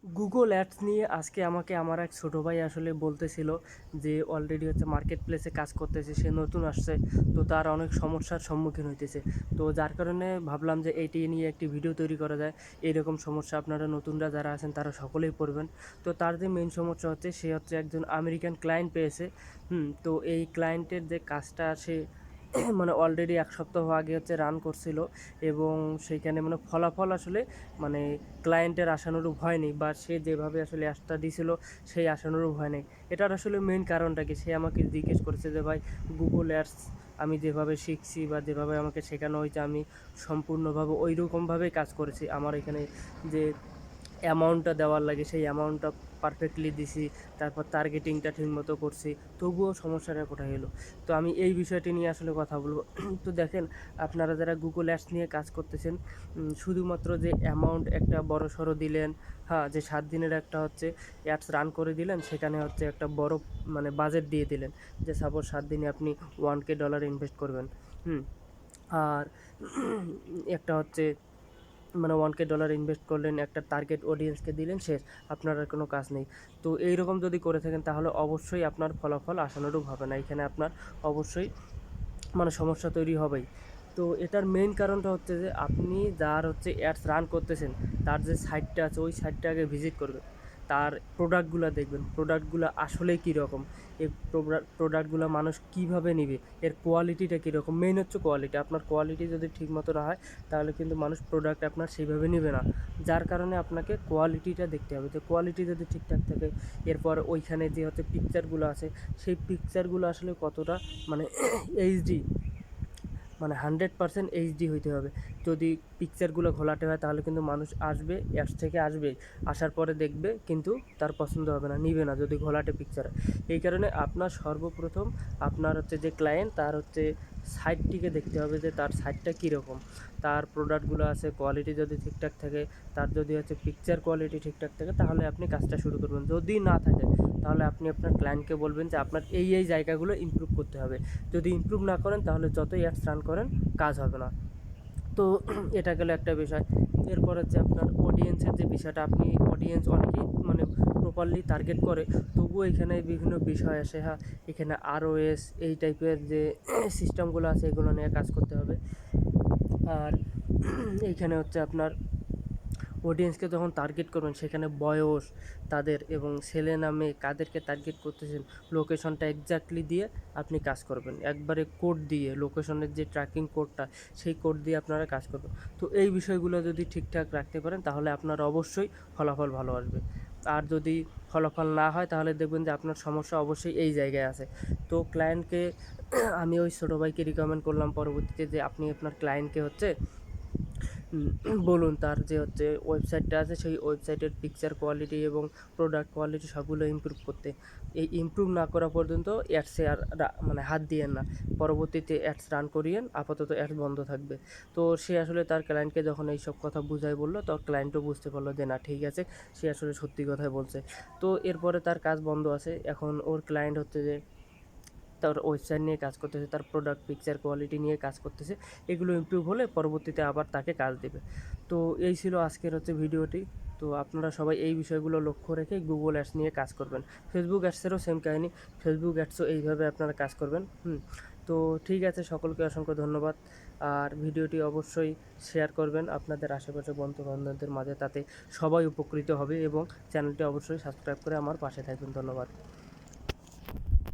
Google ads নিয়ে আজকে আমাকে আমার এক ছোটো ভাই আসলে বলতেছিল যে অলরেডি হচ্ছে মার্কেট প্লেসে কাজ করতেছে, সে নতুন আসছে, তো তার অনেক সমস্যার সম্মুখীন হইতেছে। তো যার কারণে ভাবলাম যে এইটি নিয়ে একটি ভিডিও তৈরি করা যায়। এইরকম সমস্যা আপনারা নতুনরা যারা আছেন তারা সকলেই পড়বেন। তো তার যে মেইন সমস্যা হচ্ছে, সে হচ্ছে একজন আমেরিকান ক্লায়েন্ট পেয়েছে। তো এই ক্লায়েন্টের যে কাজটা সে মানে অলরেডি ১ সপ্তাহ আগে হচ্ছে রান করছিল, এবং সেইখানে মানে ফলাফল আসলে মানে ক্লায়েন্টের আশানুরূপ হয়নি, বা সে যেভাবে আসলে অ্যাডসটা দিছিল সেই আশানুরূপ হয় নাই। এটার আসলে মেইন কারণটা কি? সে আমাকে জিজ্ঞেস করেছে যে ভাই, গুগল অ্যাডস আমি যেভাবে শিখছি বা যেভাবে আমাকে শেখানো হয়েছে আমি সম্পূর্ণভাবে ওই রকমভাবেই কাজ করেছি। আমার এখানে যে অ্যামাউন্টটা দেওয়ার লাগে সেই অ্যামাউন্টটা পারফেক্টলি দিছি, তারপর টার্গেটিংটা ঠিকমতো করছি, তবুও সমস্যাটা কোথায় এলো? তো আমি এই বিষয়টি নিয়ে আসলে কথা বলবো। তো দেখেন, আপনারা যারা গুগল অ্যাডস নিয়ে কাজ করতেছেন, শুধুমাত্র যে অ্যামাউন্ট একটা বড়সড় দিলেন, হ্যাঁ, যে 7 দিনের একটা হচ্ছে অ্যাডস রান করে দিলেন, সেখানে হচ্ছে একটা বড় মানে বাজেট দিয়ে দিলেন যে সাপোজ 7 দিনে আপনি $1K ইনভেস্ট করবেন। হুম আর একটা হচ্ছে মানে $1K ইনভেস্ট করলেন, একটা টার্গেট অডিয়েন্সকে দিলেন, শেষ, আপনার আর কোনো কাজ নেই। তো এইরকম যদি করে থাকেন তাহলে অবশ্যই আপনার ফলাফল আশানুরূপ হবে না। এখানে আপনার অবশ্যই মানে সমস্যা তৈরি হবেই। তো এটার মেইন কারণটা হচ্ছে যে আপনি যার হচ্ছে অ্যাডস রান করতেছেন, তার যে সাইটটা আছে ওই সাইটটা আগে ভিজিট করবেন, তার প্রোডাক্টগুলো দেখবেন, প্রোডাক্টগুলো আসলেই কীরকম, এই প্রোডাক্টগুলো মানুষ কীভাবে নেবে, এর কোয়ালিটিটা কীরকম। মেইন হচ্ছে কোয়ালিটি। আপনার কোয়ালিটি যদি ঠিকমতো না হয় তাহলে কিন্তু মানুষ প্রোডাক্ট আপনার সেইভাবে নেবে না। যার কারণে আপনাকে কোয়ালিটিটা দেখতে হবে, যে কোয়ালিটি যদি ঠিকঠাক থাকে, এরপর ওইখানে যে হচ্ছে পিকচারগুলো আছে সেই পিকচারগুলো আসলে কতটা মানে এইচডি, মানে 100% এইচডি হইতে হবে। যদি পিকচারগুলো ঘোলাটে হয় তাহলে কিন্তু মানুষ আসবে, অ্যাপস থেকে আসবে, আসার পরে দেখবে কিন্তু তার পছন্দ হবে না, নিবে না যদি ঘোলাটে পিকচার হয়। এই কারণে আপনার সর্বপ্রথম আপনার হচ্ছে যে ক্লায়েন্ট, তার হচ্ছে সাইটটিকে দেখতে হবে যে তার সাইটটা কীরকম, তার প্রোডাক্টগুলো আছে কোয়ালিটি যদি ঠিকঠাক থাকে, তার যদি হচ্ছে পিকচার কোয়ালিটি ঠিকঠাক থাকে, তাহলে আপনি কাজটা শুরু করবেন। যদি না থাকে তাহলে আপনি আপনার ক্লায়েন্টকে বলবেন যে আপনার এই জায়গাগুলো ইমপ্রুভ করতে হবে। যদি ইমপ্রুভ না করেন তাহলে যতই অ্যাডস রান করেন কাজ হবে না। তো এটা গেল একটা বিষয়। এরপর হচ্ছে আপনার অডিয়েন্সের যে বিষয়টা, আপনি অডিয়েন্স অনেকেই মানে প্রপারলি টার্গেট করে, তবুও এখানে বিভিন্ন বিষয় আসে। হ্যাঁ, এখানে আরওএস এই টাইপের যে সিস্টেমগুলো আছে এগুলো নিয়ে কাজ করতে হবে। আর এইখানে হচ্ছে আপনার অডিয়েন্সকে যখন টার্গেট করবেন সেখানে বয়স তাদের এবং ছেলে না মেয়ে কাদেরকে টার্গেট করতেছেন, লোকেশনটা এক্স্যাক্টলি দিয়ে আপনি কাজ করবেন। একবারে কোড দিয়ে, লোকেশনের যে ট্র্যাকিং কোডটা সেই কোড দিয়ে আপনারা কাজ করবেন। তো এই বিষয়গুলো যদি ঠিকঠাক রাখতে পারেন তাহলে আপনার অবশ্যই ফলাফল ভালো আসবে। আর যদি ফলাফল না হয় তাহলে দেখবেন যে আপনার সমস্যা অবশ্যই এই জায়গায় আছে। তো ক্লায়েন্টকে আমি ওই ছোটো ভাইকে রিকমেন্ড করলাম পরবর্তীতে যে আপনি আপনার ক্লায়েন্টকে হচ্ছে বলুন তার যে হচ্ছে ওয়েবসাইটটা আছে সেই ওয়েবসাইটের পিকচার কোয়ালিটি এবং প্রোডাক্ট কোয়ালিটি সবগুলো ইমপ্রুভ করতে। এই ইমপ্রুভ না করা পর্যন্ত অ্যাডসে আর মানে হাত দিয়েন না। পরবর্তীতে অ্যাডস রান করিয়েন, আপাতত অ্যাডস বন্ধ থাকবে। তো সে আসলে তার ক্লায়েন্টকে যখন এইসব কথা বুঝাই বললো, তো ক্লায়েন্টও বুঝতে পারলো যে না, ঠিক আছে, সে আসলে সত্যি কথাই বলছে। তো এরপরে তার কাজ বন্ধ আছে। এখন ওর ক্লায়েন্ট হচ্ছে যে তার ওয়েবসাইট নিয়ে কাজ করতেছে, তার প্রোডাক্ট পিকচার কোয়ালিটি নিয়ে কাজ করতেছে। এগুলো ইমপ্রুভ হলে পরবর্তীতে আবার তাকে কাজ দেবে। তো এই ছিল আজকের হচ্ছে ভিডিওটি। তো আপনারা সবাই এই বিষয়গুলো লক্ষ্য রেখে গুগল অ্যাডস নিয়ে কাজ করবেন। ফেসবুক অ্যাডসেরও সেম কাহিনি, ফেসবুক অ্যাডসও এইভাবে আপনারা কাজ করবেন। তো ঠিক আছে, সকলকে অসংখ্য ধন্যবাদ। আর ভিডিওটি অবশ্যই শেয়ার করবেন আপনাদের আশেপাশে বন্ধু বান্ধবদের মাঝে, তাতে সবাই উপকৃত হবে, এবং চ্যানেলটি অবশ্যই সাবস্ক্রাইব করে আমার পাশে থাকবেন। ধন্যবাদ।